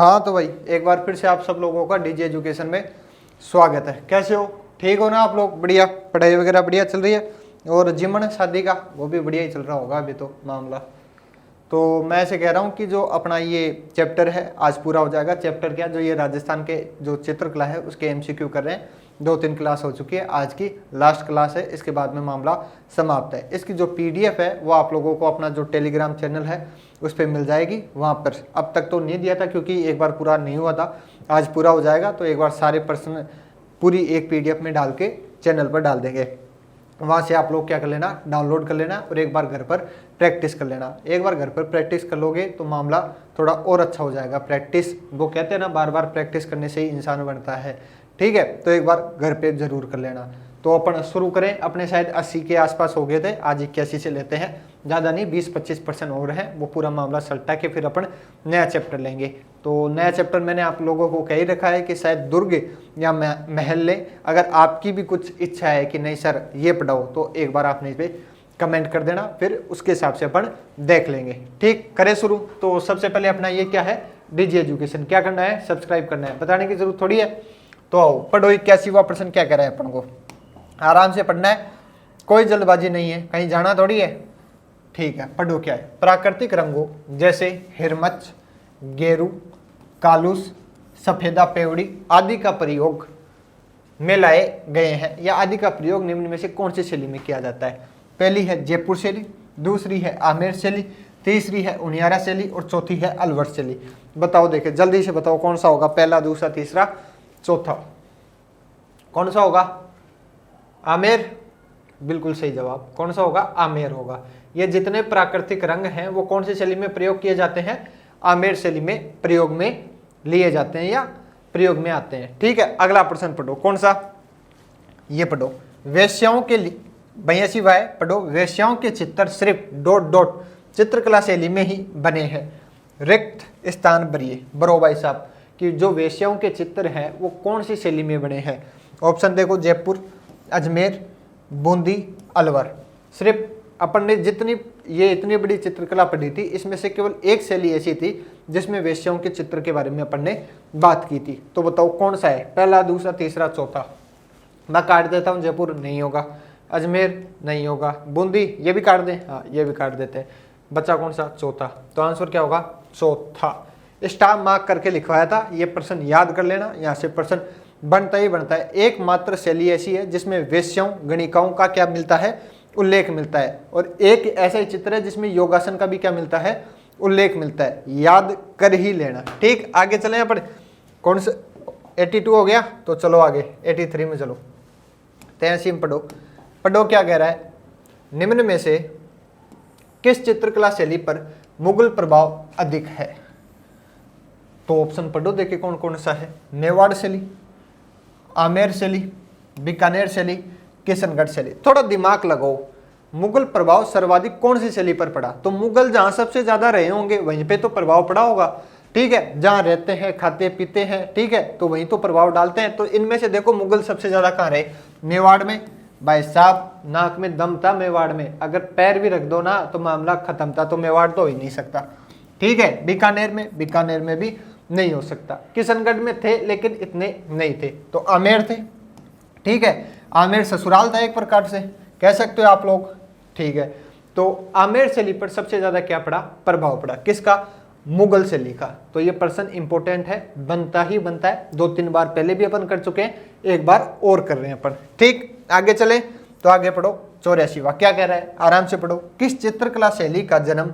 हाँ तो भाई एक बार फिर से आप सब लोगों का डीजे एजुकेशन में स्वागत है। कैसे हो? ठीक हो ना आप लोग? बढ़िया, पढ़ाई वगैरह बढ़िया चल रही है और जीवन शादी का वो भी बढ़िया ही चल रहा होगा अभी तो मामला। तो मैं ऐसे कह रहा हूँ कि जो अपना ये चैप्टर है आज पूरा हो जाएगा। चैप्टर क्या, जो ये राजस्थान के जो चित्रकला है उसके एमसीक्यू कर रहे हैं। 2-3 क्लास हो चुकी है, आज की लास्ट क्लास है, इसके बाद में मामला समाप्त है। इसकी जो पीडीएफ है वो आप लोगों को अपना जो टेलीग्राम चैनल है उस पर मिल जाएगी। वहाँ पर अब तक तो नहीं दिया था क्योंकि एक बार पूरा नहीं हुआ था, आज पूरा हो जाएगा। तो एक बार सारे प्रश्न पूरी एक पीडीएफ में डाल के चैनल पर डाल देंगे। वहाँ से आप लोग क्या कर लेना, डाउनलोड कर लेना और एक बार घर पर प्रैक्टिस कर लेना। एक बार घर पर प्रैक्टिस कर लोगे तो मामला थोड़ा और अच्छा हो जाएगा। प्रैक्टिस, वो कहते हैं ना, बार बार प्रैक्टिस करने से ही इंसान बनता है। ठीक है, तो एक बार घर पे जरूर कर लेना। तो अपन शुरू करें। अपने शायद 80 के आसपास हो गए थे, आज 81 से लेते हैं, ज़्यादा नहीं, 20-25% और है, वो पूरा मामला सल्टा के फिर अपन नया चैप्टर लेंगे। तो नया चैप्टर मैंने आप लोगों को कह ही रखा है कि शायद दुर्ग या महल ले। अगर आपकी भी कुछ इच्छा है कि नहीं सर ये पढ़ाओ तो एक बार आपने इस पर कमेंट कर देना, फिर उसके हिसाब से अपन देख लेंगे। ठीक, करें शुरू। तो सबसे पहले अपना ये क्या है, डीजे एजुकेशन। क्या करना है, सब्सक्राइब करना है, बताने की जरूरत थोड़ी है। तो आओ पढ़ो। 81वां प्रश्न क्या कह रहा है अपन को, आराम से पढ़ना है, कोई जल्दबाजी नहीं है, कहीं जाना थोड़ी है। ठीक है, पढ़ो। क्या है, प्राकृतिक रंगों जैसे हिरमच, गेरू, कालूस, सफेदा पेवड़ी आदि का प्रयोग में लाए गए हैं, या आदि का प्रयोग निम्न में से कौन सी शैली में किया जाता है? पहली है जयपुर शैली, दूसरी है आमेर शैली, तीसरी है उनियारा शैली और चौथी है अलवर शैली। बताओ, देखे जल्दी से बताओ कौन सा होगा, पहला, दूसरा, तीसरा, चौथा कौन सा होगा? आमेर, बिल्कुल सही जवाब। कौन सा होगा? आमेर होगा। ये जितने प्राकृतिक रंग हैं वो कौन सी शैली में प्रयोग किए जाते हैं? आमेर शैली में प्रयोग में लिए जाते हैं या प्रयोग में आते हैं। ठीक है, अगला प्रश्न पढ़ो। कौन सा? ये पढ़ो, वेश्याओं के लिए, भैया शिवाय पढ़ो, वेश्याओं के चित्र सिर्फ ... चित्रकला शैली में ही बने हैं, रिक्त स्थान भरिए। बरो भाई साहब कि जो वेश्याओं के चित्र हैं वो कौन सी शैली में बने हैं? ऑप्शन देखो, जयपुर, अजमेर, बूंदी, अलवर। सिर्फ अपन ने जितनी ये इतनी बड़ी चित्रकला पढ़ी थी, इसमें से केवल एक शैली ऐसी थी जिसमें वेश्याओं के चित्र के बारे में अपन ने बात की थी। तो बताओ कौन सा है, पहला, दूसरा, तीसरा, चौथा? मैं काट देता हूँ, जयपुर नहीं होगा, अजमेर नहीं होगा, बूंदी ये भी काट दें, हाँ ये भी काट देते हैं, बच्चा कौन सा? चौथा। तो आंसर क्या होगा? चौथा। स्टार मार्क करके लिखवाया था, ये प्रश्न याद कर लेना, यहाँ से प्रश्न बनता ही बनता है। एकमात्र शैली ऐसी है जिसमें वेश्याओं गणिकाओं का क्या मिलता है? उल्लेख मिलता है। और एक ऐसा ही चित्र है जिसमें योगासन का भी क्या मिलता है? उल्लेख मिलता है। याद कर ही लेना। ठीक, आगे चलें अपन। कौन सा 82 हो गया, तो चलो आगे 83 में चलो। 83 में पढ़ो। पढ़ो क्या कह रहा है, निम्न में से किस चित्रकला शैली पर मुगल प्रभाव अधिक है? तो ऑप्शन पढ़ो, देखिए कौन कौन सा है। मेवाड़ शैली, आमेर शैली, बीकानेर शैली, किशनगढ़ शैली। थोड़ा दिमाग लगाओ, मुगल प्रभाव सर्वाधिक कौन सी शैली पर पड़ा? तो मुगल जहां सबसे ज्यादा रहे होंगे वहीं पे तो प्रभाव पड़ा होगा। ठीक है, जहां रहते हैं, खाते पीते हैं, ठीक है, तो वहीं तो प्रभाव डालते हैं। तो इनमें से देखो मुगल सबसे ज्यादा कहाँ रहे? मेवाड़ में। भाई साहब नाक में दम था मेवाड़ में, अगर पैर भी रख दो ना तो मामला खत्म था, तो मेवाड़ तो हो ही नहीं सकता। ठीक है, बीकानेर में, बीकानेर में भी नहीं हो सकता। किशनगढ़ में थे लेकिन इतने नहीं थे, तो आमेर थे। ठीक है, आमेर ससुराल था एक प्रकार से, कह सकते हो आप लोग। ठीक है, तो आमेर शैली पर सबसे ज्यादा क्या पड़ा? प्रभाव पड़ा। किसका? मुगल शैली का। तो ये प्रश्न इंपॉर्टेंट है, बनता ही बनता है। 2-3 बार पहले भी अपन कर चुके हैं, एक बार और कर रहे हैं अपन। ठीक, आगे चले तो आगे पढ़ो। 84वां क्या कह रहा है, आराम से पढ़ो। किस चित्रकला शैली का जन्म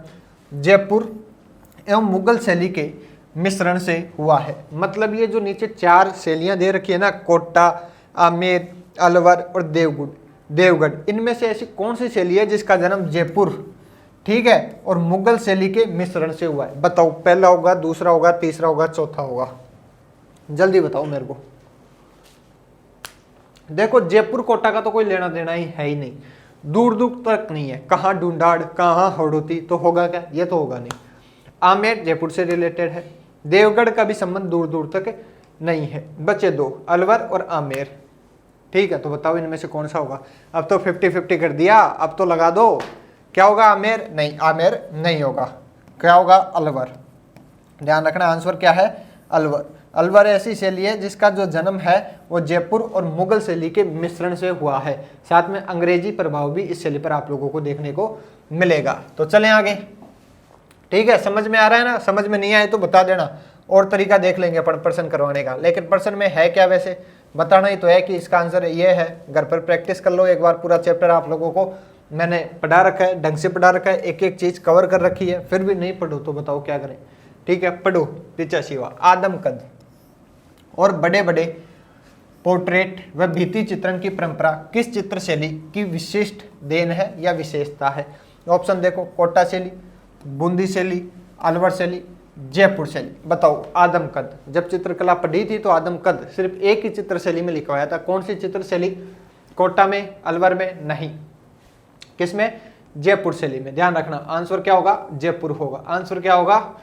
जयपुर एवं मुगल शैली के मिश्रण से हुआ है? मतलब ये जो नीचे 4 शैलियां दे रखी है ना, कोटा, आमेर, अलवर और देवगढ़, इनमें से ऐसी कौन सी शैली है जिसका जन्म जयपुर, ठीक है, और मुगल शैली के मिश्रण से हुआ है? बताओ, पहला होगा, दूसरा होगा, तीसरा होगा, चौथा होगा? जल्दी बताओ मेरे को। देखो जयपुर कोटा का तो कोई लेना देना ही है ही नहीं, दूर दूर तक नहीं है। कहाँ ढूंढाड़, कहाँ हड़ौती, तो होगा क्या? ये तो होगा नहीं। आमेर जयपुर से रिलेटेड है, देवगढ़ का भी संबंध दूर दूर तक नहीं है। बचे 2, अलवर और आमेर। ठीक है, तो बताओ इनमें से कौन सा होगा? अब तो 50-50 कर दिया, अब तो लगा दो। क्या होगा? आमेर? नहीं, आमेर नहीं होगा। क्या होगा? अलवर। ध्यान रखना, आंसर क्या है? अलवर। अलवर ऐसी शैली है जिसका जो जन्म है वो जयपुर और मुगल शैली के मिश्रण से हुआ है। साथ में अंग्रेजी प्रभाव भी इस शैली पर आप लोगों को देखने को मिलेगा। तो चलें आगे। ठीक है, समझ में आ रहा है ना? समझ में नहीं आए तो बता देना, और तरीका देख लेंगे अपन प्रश्न करवाने का। लेकिन प्रश्न में है क्या, वैसे बताना ही तो है कि इसका आंसर ये है। घर पर प्रैक्टिस कर लो एक बार, पूरा चैप्टर आप लोगों को मैंने पढ़ा रखा है, ढंग से पढ़ा रखा है, एक एक चीज कवर कर रखी है। फिर भी नहीं पढ़ो तो बताओ क्या करें। ठीक है, पढ़ो। 85वां, आदम कद और बड़े बड़े पोर्ट्रेट व भित्ति चित्रण की परंपरा किस चित्र शैली की विशिष्ट देन है या विशेषता है? ऑप्शन देखो, कोटा शैली, बूंदी शैली, अलवर शैली, जयपुर शैली। बताओ आदम कद। जब चित्रकला पढ़ी थी तो आदम कद सिर्फ एक ही चित्र शैली में लिखवाया था। कौन सी चित्र शैली? कोटा में, अलवर में नहीं, किसमें? जयपुर शैली में। ध्यान रखना, आंसर क्या होगा? जयपुर होगा। आंसर क्या होगा?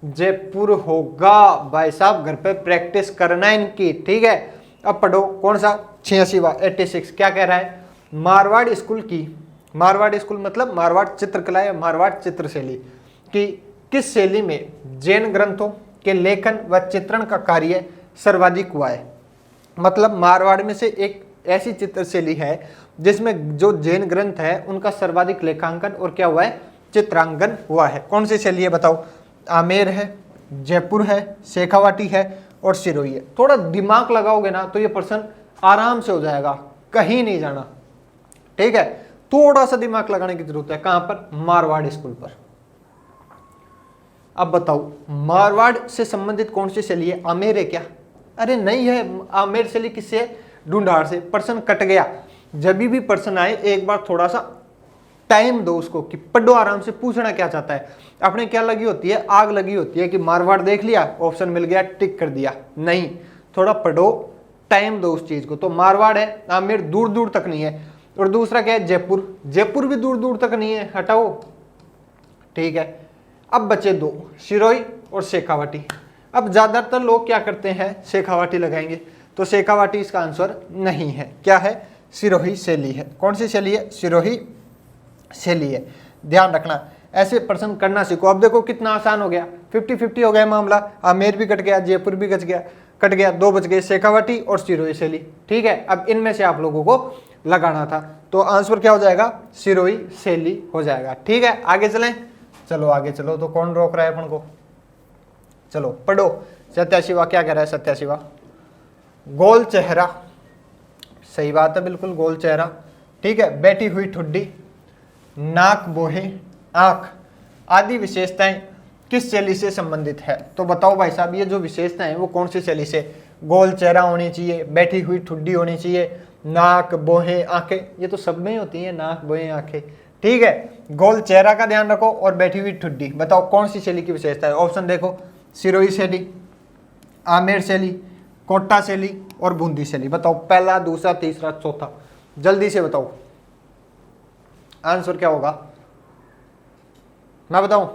जयपुर होगा। भाई साहब घर पे प्रैक्टिस करना है इनकी। ठीक है, अब पढ़ो कौन सा? 86वां, 86 क्या कह रहा है? मारवाड़ स्कूल की, मारवाड़ स्कूल मतलब मारवाड़ चित्रकला या मारवाड़ चित्र शैली की किस शैली में जैन ग्रंथों के लेखन व चित्रण का कार्य सर्वाधिक हुआ है? मतलब मारवाड़ में से एक ऐसी चित्र शैली है जिसमें जो जैन ग्रंथ है उनका सर्वाधिक लेखांकन और क्या हुआ है? चित्रांकन हुआ है। कौन सी शैली है बताओ? आमेर है, जयपुर है, शेखावाटी है और सिरोही है। थोड़ा दिमाग लगाओगे ना तो ये प्रश्न आराम से हो जाएगा, कहीं नहीं जाना। ठीक है, थोड़ा सा दिमाग लगाने की जरूरत है। कहां पर? मारवाड़ स्कूल पर। अब बताओ मारवाड़ से संबंधित कौन सी शैली है? आमेर है क्या? अरे नहीं है, आमेर शैली किससे है? ढूंढाड़ से। प्रश्न कट गया। जब भी प्रश्न आए एक बार थोड़ा सा टाइम दो उसको कि पढ़ो आराम से, पूछना क्या चाहता है। अपने क्या लगी होती है? आग लगी होती है कि मारवाड़ देख लिया, ऑप्शन मिल गया, टिक कर दिया। नहीं, थोड़ा पढ़ो, टाइम दो उस चीज को। तो मारवाड़ है, आमेर दूर दूर तक नहीं है। और दूसरा क्या है? जयपुर। जयपुर भी दूर दूर तक नहीं है, हटाओ। ठीक है, अब बचे दो, सिरोही और शेखावाटी। अब ज्यादातर लोग क्या करते हैं? शेखावाटी लगाएंगे, तो शेखावाटी इसका आंसर नहीं है। क्या है? सिरोही शैली है। कौन सी शैली है? सिरोही शैली है। ध्यान रखना, ऐसे प्रश्न करना सीखो। अब देखो कितना आसान हो गया, 50-50 हो गया मामला। आमेर भी कट गया, जयपुर भी कट गया, दो बच गए, शेखावाटी और सिरोही शैली। ठीक है, अब इनमें से आप लोगों को लगाना था, तो आंसर क्या हो जाएगा? सिरोही शैली हो जाएगा। ठीक है, आगे चलें। चलो आगे चलो, तो कौन रोक रहा है अपन को? चलो पढ़ो। 87वां क्या कह रहा है? 87वां, गोल चेहरा। सही बात है, बिल्कुल गोल चेहरा। ठीक है, बैठी हुई ठुड्डी, नाक, बोहे, आंख आदि विशेषताएं किस शैली से संबंधित है? तो बताओ भाई साहब, ये जो विशेषताएं हैं वो कौन सी शैली से? गोल चेहरा होनी चाहिए, बैठी हुई ठुड्डी होनी चाहिए, नाक, बोहे, आंखें, ये तो सब में ही होती है, नाक, बोहे, आंखें। ठीक है, गोल चेहरा का ध्यान रखो और बैठी हुई ठुड्डी। बताओ कौन सी शैली की विशेषता है? ऑप्शन देखो, सिरोही शैली, आमेर शैली, कोटा शैली और बूंदी शैली। बताओ पहला, दूसरा, तीसरा, चौथा, जल्दी से बताओ आंसर क्या होगा। मैं बताऊं?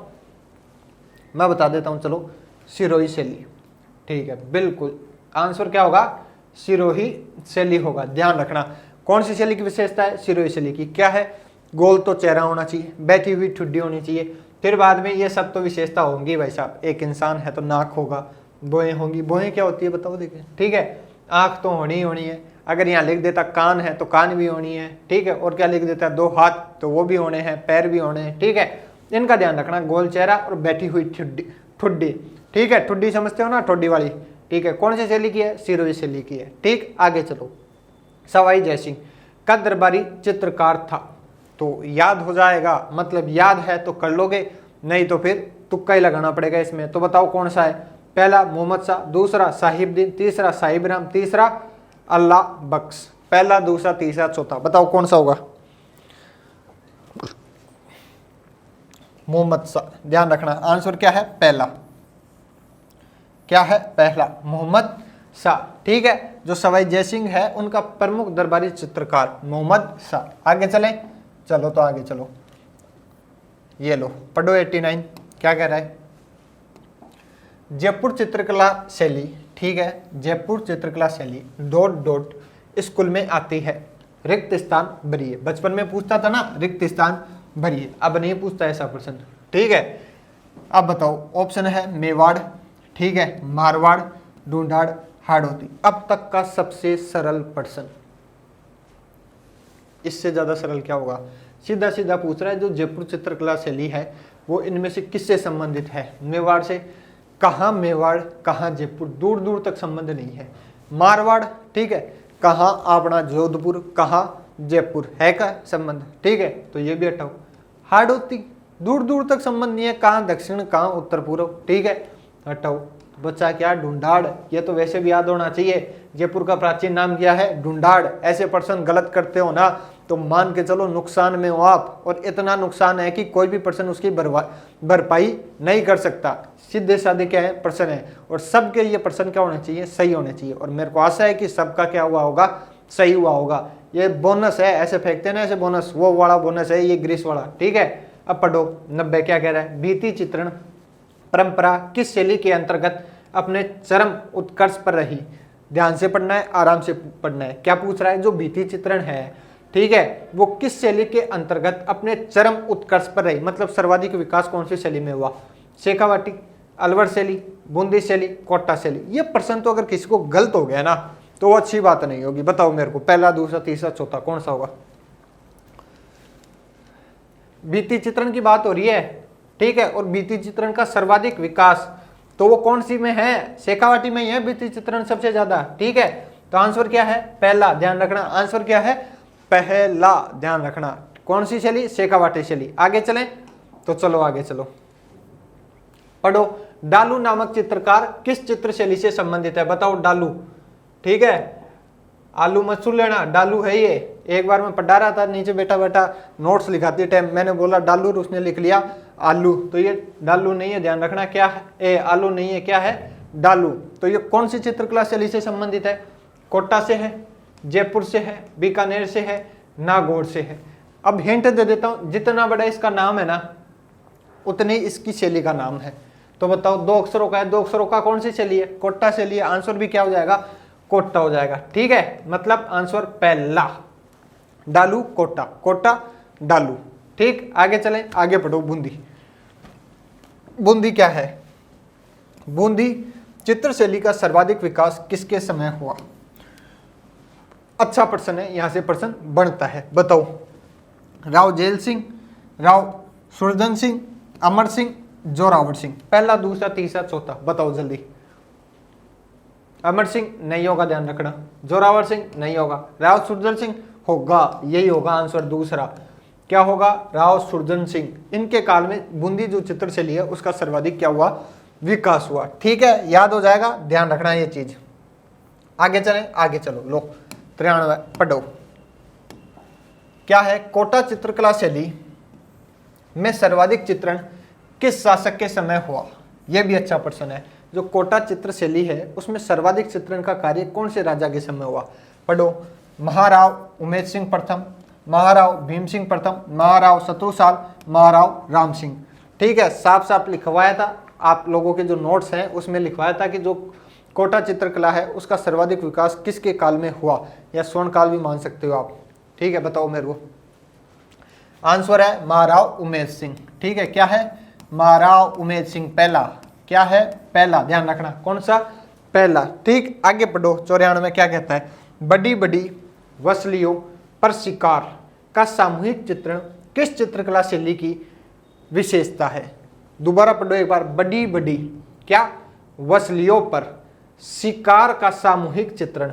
मैं बता देता हूं, चलो। सिरोही शैली। ठीक है, बिल्कुल आंसर क्या होगा? सिरोही शैली होगा। ध्यान रखना, कौन सी शैली की विशेषता है? सिरोही शैली की। क्या है? गोल तो चेहरा होना चाहिए, बैठी हुई ठुड्डी होनी चाहिए, फिर बाद में ये सब तो विशेषता होंगी भाई साहब। एक इंसान है तो नाक होगा, बोएं होंगी। बोएं क्या होती है बताओ देखें। ठीक है, आंख तो होनी ही होनी है। अगर यहाँ लिख देता कान है तो कान भी होनी है। ठीक है, और क्या लिख देता? दो हाथ, तो वो भी होने हैं, पैर भी होने हैं। ठीक है, इनका ध्यान रखना, गोल चेहरा और बैठी हुई ठुड्डी। ठीक है, ठुड्डी समझते हो ना, ठुड्डी वाली। ठीक है, कौन सी शैली की है? सिरोही शैली की है। ठीक, आगे चलो। सवाई जयसिंह का दरबारी चित्रकार था, तो याद हो जाएगा, मतलब याद है तो कर लोगे, नहीं तो फिर तुक्का ही लगाना पड़ेगा इसमें। तो बताओ कौन सा है? पहला मोहम्मद शाह, दूसरा साहिबुद्दीन, तीसरा साहिब राम, तीसरा अल्लाह बख्श। पहला, दूसरा, तीसरा, चौथा, बताओ कौन सा होगा? मोहम्मद शाह। ध्यान रखना, आंसर क्या है? पहला। क्या है? पहला, मोहम्मद शाह। ठीक है, जो सवाई जयसिंह है उनका प्रमुख दरबारी चित्रकार मोहम्मद शाह। आगे चलें, चलो तो आगे चलो। ये लो पढ़ो 89 क्या कह रहा है? जयपुर चित्रकला शैली। ठीक है, जयपुर चित्रकला शैली ... स्कूल में आती है, रिक्त स्थान भरिए। बचपन में पूछता था ना, रिक्त स्थान भरिए। अब नहीं पूछता ऐसा प्रश्न। ठीक है, अब बताओ, ऑप्शन है मेवाड़, ठीक है, मारवाड़, ढूंढाड़, हाड़ौती। अब तक का सबसे सरल प्रश्न, इससे ज्यादा सरल क्या होगा। सीधा सीधा पूछ रहा है जो जयपुर चित्रकला शैली है वो इनमें से किससे संबंधित है। मेवाड़ से, कहाँ मेवाड़ कहाँ जयपुर, दूर दूर तक संबंध नहीं है। मारवाड़, ठीक है, कहाँ अपना जोधपुर कहाँ जयपुर, है का संबंध, ठीक है, तो ये भी हटाओ। हाड़ौती, दूर दूर तक संबंध नहीं है, कहाँ दक्षिण कहाँ उत्तर पूर्व, ठीक है, हटाओ। बच्चा क्या, ढूंढाड़, ये तो वैसे भी याद होना चाहिए। जयपुर का प्राचीन नाम क्या है, ढूंढाड़। ऐसे पर्सन गलत करते हो ना तो मान के चलो नुकसान में हो आप, और इतना नुकसान है कि कोई भी पर्सन उसकी भरपाई नहीं कर सकता। सीधे साधे क्या है, प्रश्न है, और सबके ये प्रश्न क्या होने चाहिए, सही होने चाहिए। और मेरे को आशा है कि सबका क्या हुआ होगा, सही हुआ होगा। ये बोनस है, ऐसे फेंकते हैं ना ऐसे बोनस, वो वाला बोनस है, ये ग्रीस वाला, ठीक है। अब पढ़ो 90 क्या कह रहा है, भित्ति चित्रण परंपरा किस शैली के अंतर्गत अपने चरम उत्कर्ष पर रही। ध्यान से पढ़ना है, आराम से पढ़ना है। क्या पूछ रहा है, जो भित्ति चित्रण है, ठीक है, वो किस शैली के अंतर्गत अपने चरम उत्कर्ष पर रही, मतलब सर्वाधिक विकास कौन सी शैली में हुआ। शेखावाटी, अलवर शैली, बूंदी शैली, कोटा शैली। ये प्रश्न तो अगर किसी को गलत हो गया ना तो वो अच्छी बात नहीं होगी। बताओ मेरे को, पहला, दूसरा, तीसरा, चौथा कौन सा होगा। भित्ति चित्रण की बात हो रही है, ठीक है, और भित्ति चित्रण का सर्वाधिक विकास तो वो कौन सी में है, शेखावाटी में ही है भित्ति चित्रण सबसे ज्यादा, ठीक है। तो आंसर क्या है, पहला, ध्यान रखना, आंसर क्या है, पहला, ध्यान रखना। कौन सी शैली, शेखावाटी शैली। आगे चलें तो चलो आगे चलो, पढ़ो। डालू नामक चित्रकार किस चित्र शैली से संबंधित है, बताओ। डालू, ठीक है, आलू मत सुन लेना, डालू है ये। एक बार मैं पढ़ा रहा था, नीचे बेटा बेटा नोट्स लिखाती टाइम मैंने बोला डालू, उसने लिख लिया आलू, तो ये डालू नहीं है, ध्यान रखना। क्या है, आलू नहीं है, क्या है, डालू। तो ये कौन सी चित्रकला शैली से संबंधित है, कोटा से है, जयपुर से है, बीकानेर से है, नागौर से है। अब हिंट दे देता हूं, जितना बड़ा इसका नाम है ना उतनी इसकी शैली का नाम है। तो बताओ, 2 अक्षरों का है, 2 अक्षरों का कौन सी शैली है, कोटा शैली है। आंसर भी क्या हो जाएगा, कोटा हो जाएगा, ठीक है। मतलब आंसर पहला, डालू कोटा, कोटा डालू, ठीक। आगे चलें, आगे पढ़ो। बूंदी, बूंदी क्या है, बूंदी चित्र शैली का सर्वाधिक विकास किसके समय हुआ। अच्छा प्रश्न है, यहां से प्रश्न बनता है। बताओ, राव जेल सिंह, राव सुरजन सिंह, अमर सिंह, जोरावर सिंह। पहला, दूसरा, तीसरा, चौथा, बताओ जल्दी। अमर सिंह नहीं होगा, ध्यान रखना। जोरावर सिंह नहीं होगा। राव सुरजन सिंह होगा, यही होगा आंसर दूसरा। क्या होगा, राव सुरजन सिंह। इनके काल में बूंदी जो चित्र शैली है उसका सर्वाधिक क्या हुआ, विकास हुआ, ठीक है। याद हो जाएगा, ध्यान रखना ये चीज। आगे चलें, आगे चलो, लो 93 पढ़ो। क्या है, कोटा चित्रकला शैली में सर्वाधिक चित्रण किस शासक के समय हुआ। यह भी अच्छा प्रश्न है। जो कोटा चित्र शैली है उसमें सर्वाधिक चित्रण का कार्य कौन से राजा के समय हुआ। पढ़ो, महाराव उमेद सिंह प्रथम, महाराव भीम सिंह प्रथम, महाराव शत्रुसाल, महाराव राम सिंह, ठीक है। साफ साफ लिखवाया था, आप लोगों के जो नोट्स हैं उसमें लिखवाया था कि जो कोटा चित्रकला है उसका सर्वाधिक विकास किसके काल में हुआ, या स्वर्ण काल भी मान सकते हो आप, ठीक है। बताओ मेरे को, आंसर है महाराव उमेद सिंह, ठीक है। क्या है, महाराव उमेद सिंह पहला, क्या है, पहला, ध्यान रखना, कौन सा, पहला, ठीक। आगे पढ़ो, 94 में क्या कहता है, बड़ी बड़ी वसलियों पर शिकार का सामूहिक चित्रण किस चित्रकला शैली की विशेषता है। दोबारा पढ़ो एक बार, बड़ी बड़ी क्या वसलियों पर शिकार का सामूहिक चित्रण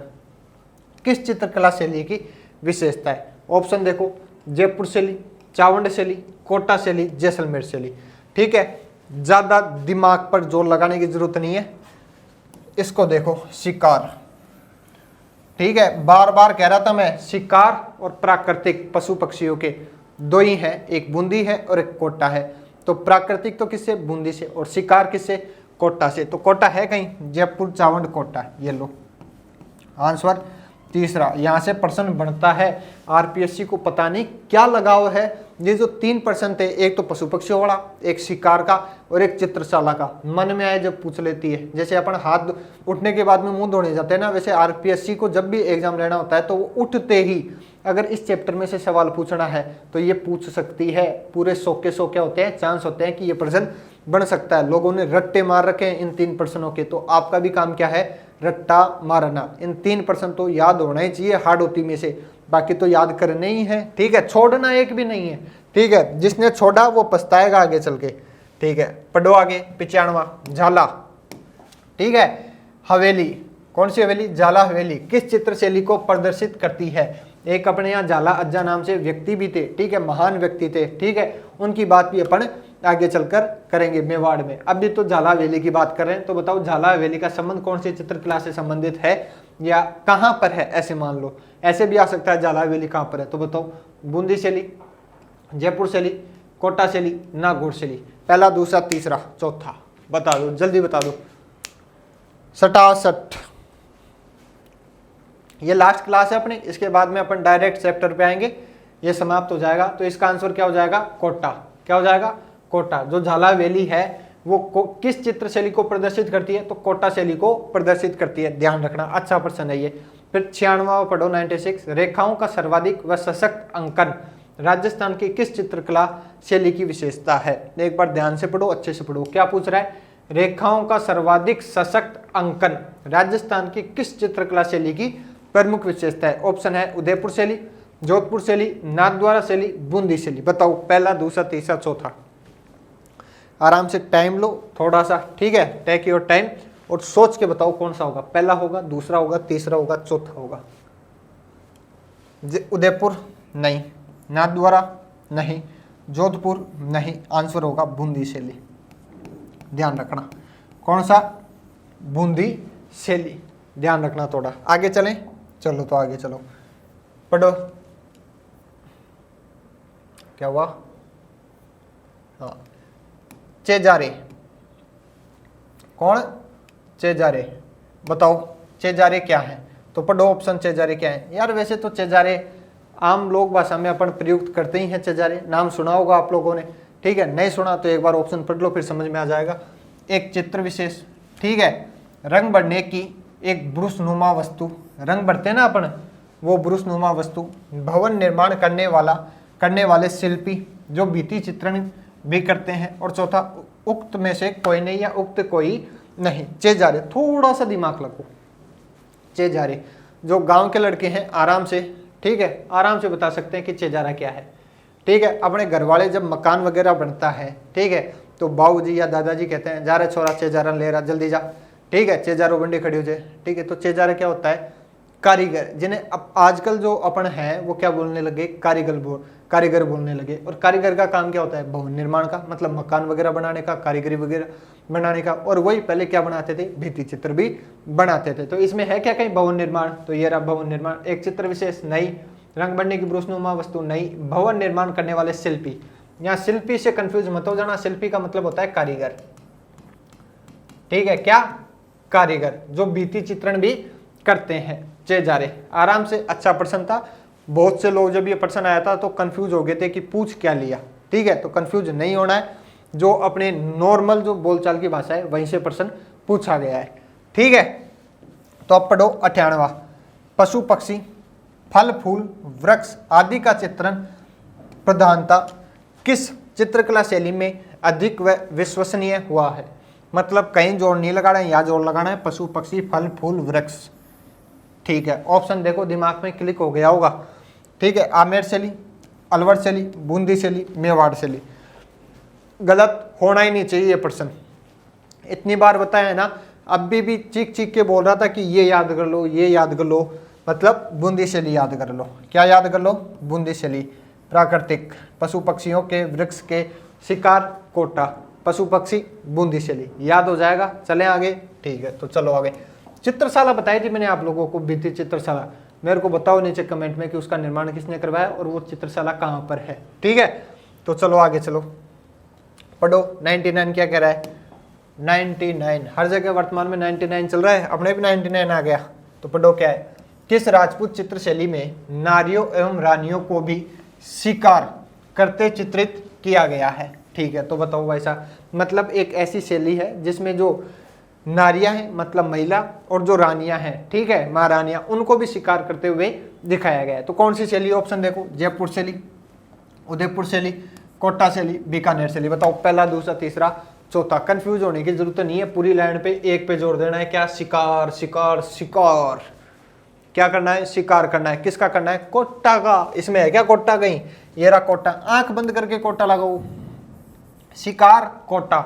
किस चित्रकला शैली की विशेषता है। ऑप्शन देखो, जयपुर शैली, चावंड शैली, कोटा शैली, जैसलमेर शैली, ठीक है। ज्यादा दिमाग पर जोर लगाने की जरूरत नहीं है। इसको देखो, शिकार, ठीक है। बार बार कह रहा था मैं, शिकार और प्राकृतिक पशु पक्षियों के दो ही हैं, एक बूंदी है और एक कोटा है। तो प्राकृतिक तो किससे, बूंदी से, और शिकार किससे, कोटा से। तो कोटा है कहीं, जयपुर, चावंड, कोटा, ये लो आंसर तीसरा। यहां से प्रश्न बनता है। आरपीएससी को पता नहीं क्या लगाव है, ये जो 3 प्रश्न थे, एक तो पशु पक्षियों वाला, एक शिकार का और एक चित्रशाला का, मन में आए जब पूछ लेती है। जैसे अपन हाथ उठने के बाद में मुंह धोने जाते हैं ना, वैसे आरपीएससी को जब भी एग्जाम लेना होता है तो वो उठते ही अगर इस चैप्टर में से सवाल पूछना है तो ये पूछ सकती है। पूरे 100 के 100 क्या होते हैं, चांस होते हैं कि ये प्रश्न बन सकता है। लोगों ने रट्टे मार रखे हैं इन 3 प्रश्नों के, तो आपका भी काम क्या है, रट्टा मारना। इन 3 प्रश्न तो याद होना ही चाहिए हार्ड होती में से, बाकी तो याद करने ही है, ठीक है, छोड़ना एक भी नहीं है, ठीक है। जिसने छोड़ा वो पछताएगा आगे चल के, ठीक है। पढ़ो आगे 95 झाला, ठीक है। हवेली, कौन सी हवेली, झाला हवेली किस चित्र शैली को प्रदर्शित करती है। एक अपने यहाँ झाला अज्जा नाम से व्यक्ति भी थे, ठीक है, महान व्यक्ति थे, ठीक है, उनकी बात भी अपन आगे चलकर करेंगे मेवाड़ में। अभी तो झाला हवेली की बात कर रहे हैं, तो बताओ झाला हवेली का संबंध कौन सी चित्रकला से संबंधित है या कहाँ पर है, ऐसे मान लो, ऐसे भी आ सकता है झाला हवेली कहाँ पर है, तो बताओ बूंदी शैली, जयपुर शैली, कोटा शैली, नागौर शैली। पहला, दूसरा, तीसरा, चौथा, बता दो, जल्दी बता दो। 67। ये लास्ट क्लास है अपनी, इसके बाद में अपन डायरेक्ट चैप्टर पे आएंगे, ये समाप्त हो जाएगा। तो इसका आंसर क्या हो जाएगा, कोटा। क्या हो जाएगा, कोटा। जो झाला हवेली है वो किस चित्र शैली को प्रदर्शित करती है, तो कोटा शैली को प्रदर्शित करती है, ध्यान रखना, अच्छा प्रश्न है ये। फिर 96 पढ़ो 96, रेखाओं का सर्वाधिक व सशक्त अंकन राजस्थान की किस चित्रकला शैली की विशेषता है। एक बार ध्यान से पढ़ो, अच्छे से पढ़ो, क्या पूछ रहा है, रेखाओं का सर्वाधिक सशक्त अंकन राजस्थान की किस चित्रकला शैली की प्रमुख विशेषता है। ऑप्शन है उदयपुर शैली, जोधपुर शैली, नाथद्वारा शैली, बूंदी शैली। बताओ पहला, दूसरा, तीसरा, चौथा। आराम से टाइम लो थोड़ा सा, ठीक है, टेक योर टाइम और सोच के बताओ कौन सा होगा, पहला होगा, दूसरा होगा, तीसरा होगा, चौथा होगा। उदयपुर नहीं, नाथद्वारा नहीं, जोधपुर नहीं, आंसर होगा बूंदी शैली, ध्यान रखना। कौन सा, बूंदी शैली, ध्यान रखना। थोड़ा आगे चलें, चलो तो आगे चलो, पढ़ो। क्या हुआ, हाँ, चेजारे, कौन, चेजारे, बताओ चेजारे क्या है, तो पढ़ो ऑप्शन, चेजारे क्या है। यार वैसे तो चेजारे आम लोग भाषा में अपन प्रयुक्त करते ही हैं, चेजारे नाम सुना होगा आप लोगों ने, ठीक है, नहीं सुना तो एक बार ऑप्शन पढ़ लो, फिर समझ में आ जाएगा। एक चित्र विशेष, ठीक है, रंग भरने की एक ब्रुशनुमा वस्तु, रंग भरते हैं ना अपन, वो ब्रुशनुमा वस्तु, भवन निर्माण करने वाले शिल्पी जो भित्ति चित्रण भी करते हैं, और चौथा उक्त में से कोई नहीं या उक्त कोई नहीं। चेजारे, थोड़ा सा दिमाग लगो, चेजारे जो गांव के लड़के हैं आराम से, ठीक है, आराम से बता सकते हैं कि चेजारा क्या है, ठीक है। अपने घर वाले जब मकान वगैरह बनता है, ठीक है, तो बाबूजी या दादाजी कहते हैं जा रहा छोरा चेजारा ले रहा, जल्दी जा, ठीक है, चेजारो बंडी खड़ी हो जाए, ठीक है। तो चेजारा क्या होता है, कारीगर, जिन्हें अब आजकल जो अपन है वो क्या बोलने लगे, कारीगर बोलने लगे। और कारीगर का काम क्या होता है, भवन निर्माण का, मतलब मकान वगैरह बनाने का, कारीगरी वगैरह बनाने का। और वही पहले क्या बनाते थे, भित्ति चित्र भी बनाते थे। तो इसमें है क्या कहीं भवन निर्माण, तो ये रहा भवन निर्माण। एक चित्र विशेष नहीं, रंग बनने की ब्रुशनुमा वस्तु नहीं, भवन निर्माण करने वाले शिल्पी। यहाँ शिल्पी से कंफ्यूज मत हो जाना, शिल्पी का मतलब होता है कारीगर, ठीक है, क्या, कारीगर जो भित्ति चित्रण भी करते हैं। चेजारे, आराम से, अच्छा प्रश्न था। बहुत से लोग जब ये प्रश्न आया था तो कंफ्यूज हो गए थे कि पूछ क्या लिया, ठीक है, तो कंफ्यूज नहीं होना है, जो अपने नॉर्मल जो बोलचाल की भाषा है वहीं से प्रश्न पूछा गया है, ठीक है। तो अब पढ़ो 98, पशु पक्षी, फल फूल, वृक्ष आदि का चित्रण प्रधानता किस चित्रकला शैली में अधिक व विश्वसनीय हुआ है। मतलब कहीं जोड़ नहीं लगाना है, या जोड़ लगाना है, पशु पक्षी, फल फूल, वृक्ष, ठीक है। ऑप्शन देखो दिमाग में क्लिक हो गया होगा, ठीक है। आमेर शैली, अलवर शैली, बूंदी शैली, मेवाड़ शैली। गलत होना ही नहीं चाहिए ये प्रश्न, इतनी बार बताया है ना, अभी भी चीख चीख के बोल रहा था कि ये याद कर लो, ये याद कर लो, मतलब बूंदी शैली याद कर लो। क्या याद कर लो, बूंदी शैली। प्राकृतिक, पशु पक्षियों के, वृक्ष के, शिकार, कोटा, पशु पक्षी, बूंदी शैली, याद हो जाएगा। चलें आगे, ठीक है, तो चलो आगे। चित्रशाला बताई थी मैंने आप लोगों को, भित्ति चित्रशाला, मेरे को बताओ नीचे कमेंट में कि उसका निर्माण किसने करवाया और वो चित्रशाला कहाँ पर है, ठीक है। तो चलो आगे चलो, पढ़ो। 99 क्या कह रहा है, 99 हर जगह वर्तमान में 99 चल रहा है, अपने भी 99 आ गया। तो पढ़ो क्या है, किस राजपूत चित्र शैली में नारियों एवं रानियों को भी शिकार करते चित्रित किया गया है, ठीक है। तो बताओ वैसा, मतलब एक ऐसी शैली है जिसमें जो नारियां हैं मतलब महिला, और जो रानियां हैं, ठीक है, महारानियां, उनको भी शिकार करते हुए दिखाया गया है। तो कौन सी शैली, ऑप्शन देखो, जयपुर शैली, उदयपुर शैली, कोटा शैली, बीकानेर शैली। बताओ पहला, दूसरा, तीसरा, चौथा। कंफ्यूज होने की जरूरत नहीं है, पूरी लाइन पे एक पे जोर देना है। क्या? शिकार शिकार शिकार। क्या करना है? शिकार करना है। किसका करना है? कोट्टा का। इसमें है क्या कोट्टा? कहीं ये रहा कोट्टा, आंख बंद करके कोट्टा लगाओ। शिकार कोट्टा,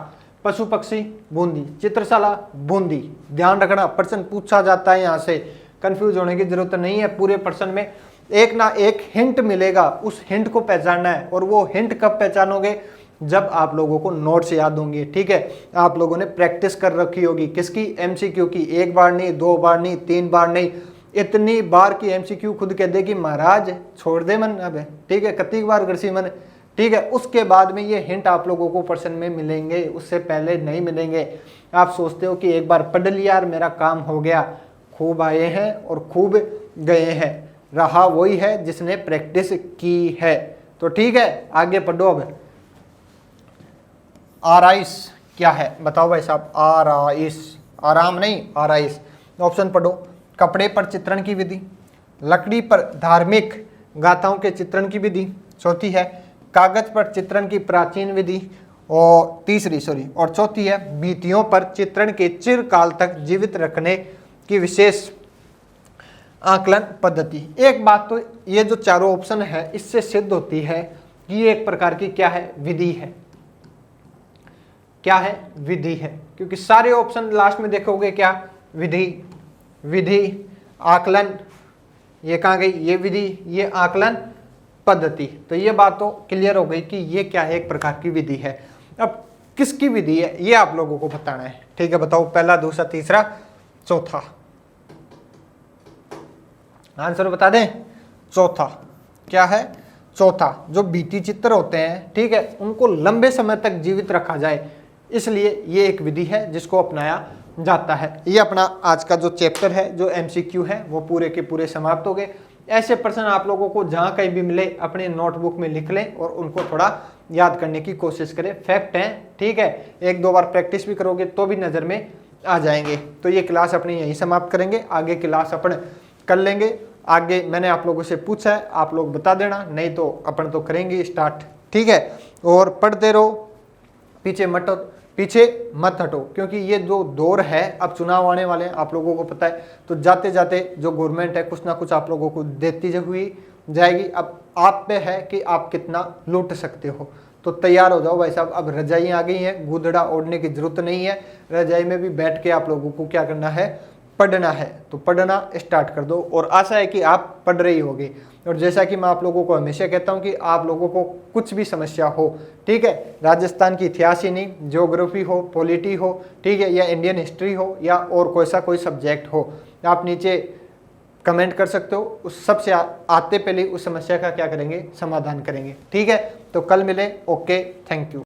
पशु पक्षी बूंदी, चित्रशाला बूंदी। ध्यान रखना, प्रश्न पूछा जाता है, यहां से कंफ्यूज होने की जरूरत नहीं है। पूरे प्रश्न में एक ना एक हिंट मिलेगा, उस हिंट को पहचानना है। और वो हिंट कब पहचानोगे? जब आप लोगों को नोट्स याद होंगे, ठीक है। आप लोगों ने प्रैक्टिस कर रखी होगी किसकी? एमसीक्यू की। एक बार नहीं, दो बार नहीं, तीन बार नहीं, इतनी बार की एमसीक्यू खुद कह दे कि महाराज छोड़ दे मन अब, ठीक है, कतई बार गरसी मन, ठीक है। उसके बाद में ये हिंट आप लोगों को प्रश्न में मिलेंगे, उससे पहले नहीं मिलेंगे। आप सोचते हो कि एक बार पढ़ लिया यार मेरा काम हो गया। खूब आए हैं और खूब गए हैं, रहा वही है जिसने प्रैक्टिस की है। तो ठीक है, आगे पढ़ो। अब आराइश क्या है बताओ भाई साहब? आराइश, आराम नहीं, आराइश। ऑप्शन पढ़ो। कपड़े पर चित्रण की विधि, लकड़ी पर धार्मिक गाथाओं के चित्रण की विधि, चौथी है कागज पर चित्रण की प्राचीन विधि, और और चौथी है भित्तियों पर चित्रण के चिरकाल तक जीवित रखने की विशेष आकलन पद्धति। एक बात तो ये जो चारों ऑप्शन है इससे सिद्ध होती है कि ये एक प्रकार की क्या है? विधि है। क्या है? विधि है। क्योंकि सारे ऑप्शन लास्ट में देखोगे क्या? विधि, विधि, आकलन, ये कहाँ गई? ये विधि, ये आकलन पद्धति। तो ये बात तो क्लियर हो गई कि ये क्या है? एक प्रकार की विधि है। अब किसकी विधि है ये आप लोगों को बताना है, ठीक है। बताओ, पहला, दूसरा, तीसरा, चौथा। आंसर बता दें? चौथा। क्या है? चौथा। जो भित्ति चित्र होते हैं, ठीक है, उनको लंबे समय तक जीवित रखा जाए, इसलिए ये एक विधि है जिसको अपनाया जाता है। ये अपना आज का जो चैप्टर है, जो एमसीक्यू है, वो पूरे के पूरे समाप्त हो गए। ऐसे प्रश्न आप लोगों को जहां कहीं भी मिले अपने नोटबुक में लिख लें और उनको थोड़ा याद करने की कोशिश करें। फैक्ट है, ठीक है। एक दो बार प्रैक्टिस भी करोगे तो भी नज़र में आ जाएंगे। तो ये क्लास अपनी यहीं समाप्त करेंगे, आगे क्लास अपन कर लेंगे। आगे मैंने आप लोगों से पूछा है, आप लोग बता देना, नहीं तो अपन तो करेंगे स्टार्ट, ठीक है। और पढ़ते रहो, पीछे मत हटो, क्योंकि ये जो दौर है, अब चुनाव आने वाले हैं, आप लोगों को पता है। तो जाते जाते जो गवर्नमेंट है कुछ ना कुछ आप लोगों को देती हुई जाएगी। अब आप पे है कि आप कितना लूट सकते हो। तो तैयार हो जाओ भाई साहब। अब रजाई आ गई है, गुदड़ा ओढ़ने की जरूरत नहीं है। रजाई में भी बैठ के आप लोगों को क्या करना है? पढ़ना है। तो पढ़ना स्टार्ट कर दो, और आशा है कि आप पढ़ रही होगी। और जैसा कि मैं आप लोगों को हमेशा कहता हूं कि आप लोगों को कुछ भी समस्या हो, ठीक है, राजस्थान की इतिहास ही नहीं, ज्योग्राफी हो, पॉलिटी हो, ठीक है, या इंडियन हिस्ट्री हो, या और कोई सा कोई सब्जेक्ट हो, आप नीचे कमेंट कर सकते हो। उस सबसे आते पहले उस समस्या का क्या करेंगे? समाधान करेंगे, ठीक है। तो कल मिले। Okay, thank you.